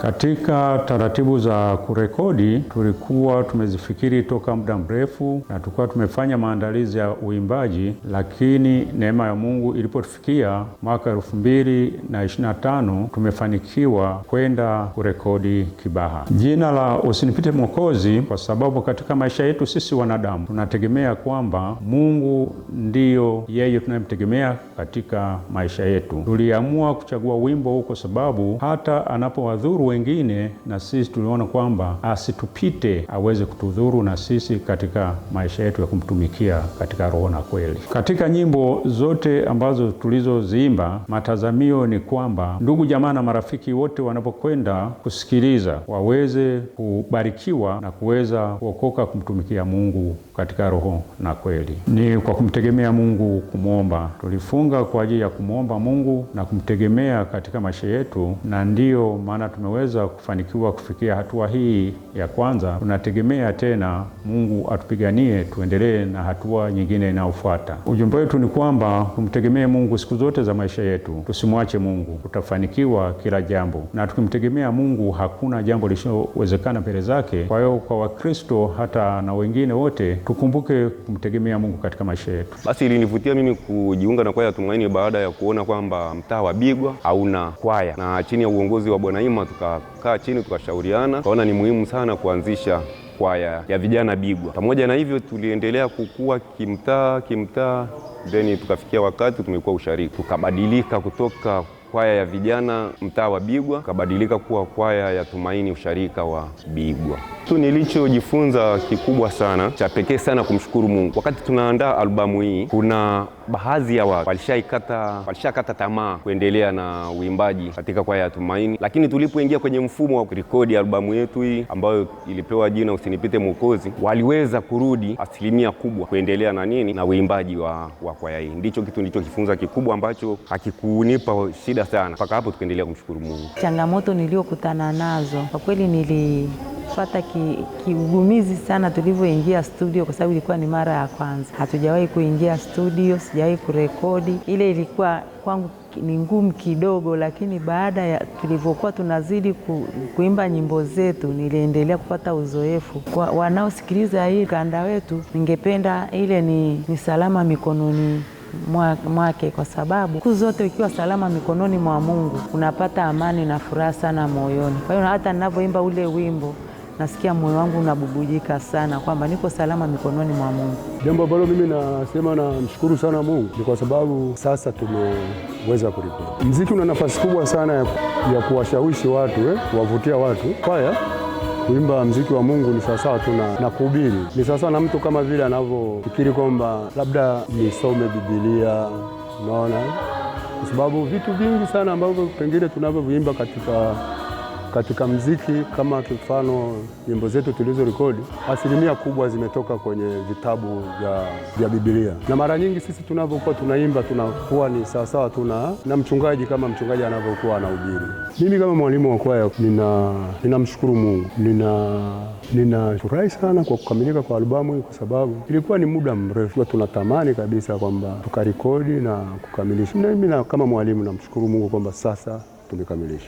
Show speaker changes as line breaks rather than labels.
Katika taratibu za kurekodi tulikuwa tumezifikiri toka muda mrefu na tulikuwa tumefanya maandalizi ya uimbaji, lakini neema ya Mungu ilipotufikia mwaka 2025 tumefanikiwa kwenda kurekodi Kibaha. Jina la Usinipite Mwokozi kwa sababu katika maisha yetu sisi wanadamu tunategemea kwamba Mungu ndiyo yeye tunayemtegemea katika maisha yetu. Tuliamua kuchagua wimbo huu kwa sababu hata anapowadhuru wengine, na sisi tuliona kwamba asitupite, aweze kutudhuru na sisi katika maisha yetu ya kumtumikia katika roho na kweli. Katika nyimbo zote ambazo tulizoziimba, matazamio ni kwamba ndugu jamaa na marafiki wote wanapokwenda kusikiliza waweze kubarikiwa na kuweza kuokoka kumtumikia Mungu katika roho na kweli. Ni kwa kumtegemea Mungu, kumwomba. Tulifunga kwa ajili ya kumwomba Mungu na kumtegemea katika maisha yetu, na ndiyo maana tumeweza kufanikiwa kufikia hatua hii ya kwanza. Tunategemea tena Mungu atupiganie tuendelee na hatua nyingine inayofuata. Ujumbe wetu ni kwamba tumtegemee Mungu siku zote za maisha yetu. Tusimwache Mungu, tutafanikiwa kila jambo. Na tukimtegemea Mungu hakuna jambo lisilowezekana mbele zake. Kwa hiyo kwa Wakristo hata na wengine wote tukumbuke kumtegemea Mungu katika maisha yetu.
Basi ilinivutia mimi kujiunga na kwaya Tumaini baada ya kuona kwamba mtaa wa Bigwa hauna kwaya, na chini ya uongozi wa Bwana Ima tukakaa chini tukashauriana, tukaona ni muhimu sana kuanzisha kwaya ya vijana Bigwa. Pamoja na hivyo tuliendelea kukua kimtaa, then tukafikia wakati tumekuwa usharika, tukabadilika kutoka kwaya ya vijana mtaa wa Bigwa kabadilika kuwa kwaya ya Tumaini usharika wa Bigwa. Nilichojifunza kikubwa sana cha pekee sana kumshukuru Mungu. Wakati tunaandaa albamu hii, kuna baadhi ya watu walishakata tamaa kuendelea na uimbaji katika kwaya ya Tumaini, lakini tulipoingia kwenye mfumo wa kurekodi albamu yetu hii ambayo ilipewa jina Usinipite Mwokozi, waliweza kurudi asilimia kubwa kuendelea na uimbaji wa kwaya hii. Ndicho kitu nilichokifunza kikubwa ambacho hakikunipa shida sana. Mpaka hapo tukaendelea kumshukuru Mungu.
Changamoto niliyokutana nazo kwa kweli, nilipata kigumizi sana tulivyoingia studio, kwa sababu ilikuwa ni mara ya kwanza. Hatujawahi kuingia studio, sijawahi kurekodi. Ile ilikuwa kwangu ni ngumu kidogo, lakini baada ya tulivyokuwa tunazidi kuimba nyimbo zetu, niliendelea kupata uzoefu. Kwa wanaosikiliza hii kanda wetu, ningependa ile ni salama mikononi mwake, kwa sababu siku zote ukiwa salama mikononi mwa Mungu unapata amani na furaha sana moyoni. Kwa hiyo hata ninapoimba ule wimbo nasikia moyo wangu unabubujika sana kwamba niko salama mikononi mwa Mungu.
Jambo ambalo mimi nasema namshukuru sana Mungu ni kwa sababu sasa tumeweza kurekodi. Muziki una nafasi kubwa sana ya kuwashawishi watu, kuwavutia watu. Kwaya kuimba muziki wa Mungu ni sawasawa tu na kuhubiri. Ni sawasawa na mtu kama vile anavyofikiri kwamba labda nisome Biblia, unaona? Kwa sababu vitu vingi sana ambavyo pengine tunavyoimba katika muziki, kama mfano nyimbo zetu tulizorekodi, asilimia kubwa zimetoka kwenye vitabu vya Biblia. Na mara nyingi sisi tunavyokuwa tunaimba tunakuwa ni sawasawa tu na mchungaji, kama mchungaji anavyokuwa anahubiri. Mimi kama mwalimu wa kwaya ninamshukuru Mungu. Ninafurahi sana kwa kukamilika kwa albamu hii, kwa sababu ilikuwa ni muda mrefu tunatamani kabisa kwamba tukarekodi na kukamilisha. Mimi kama mwalimu namshukuru Mungu kwamba sasa tumekamilisha.